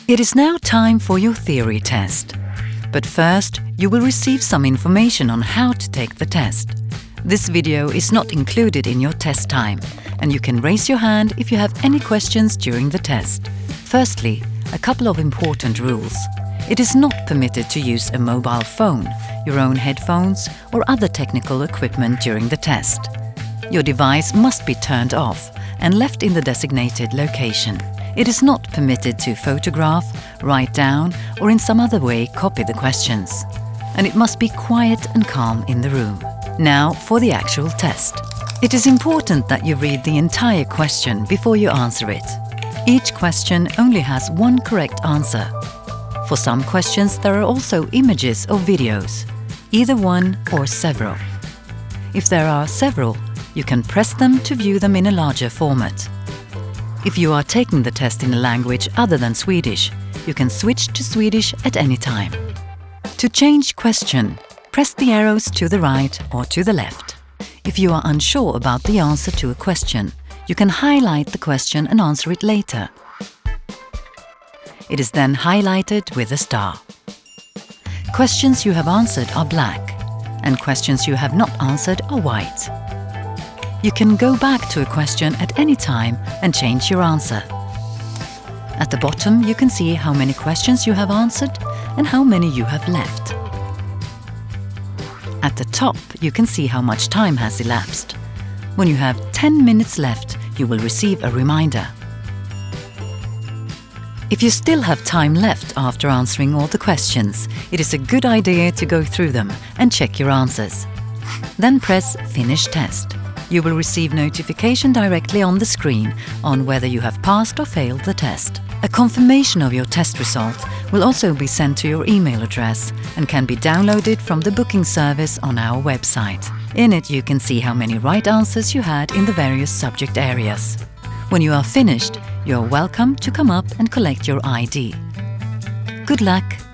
It is now time for your theory test. But first, you will receive some information on how to take the test. This video is not included in your test time, and you can raise your hand if you have any questions during the test. Firstly, a couple of important rules. It is not permitted to use a mobile phone, your own headphones, or other technical equipment during the test. Your device must be turned off and left in the designated location. It is not permitted to photograph, write down, or in some other way copy the questions. And it must be quiet and calm in the room. Now for the actual test. It is important that you read the entire question before you answer it. Each question only has one correct answer. For some questions there are also images or videos, either one or several. If there are several, you can press them to view them in a larger format. If you are taking the test in a language other than Swedish, you can switch to Swedish at any time. To change question, press the arrows to the right or to the left. If you are unsure about the answer to a question, you can highlight the question and answer it later. It is then highlighted with a star. Questions you have answered are black, and questions you have not answered are white. You can go back to a question at any time and change your answer. At the bottom you can see how many questions you have answered and how many you have left. At the top you can see how much time has elapsed. When you have 10 minutes left, you will receive a reminder. If you still have time left after answering all the questions, it is a good idea to go through them and check your answers. Then press Finish Test. You will receive notification directly on the screen on whether you have passed or failed the test. A confirmation of your test result will also be sent to your email address and can be downloaded from the booking service on our website. In it you can see how many right answers you had in the various subject areas. When you are finished, you are welcome to come up and collect your ID. Good luck!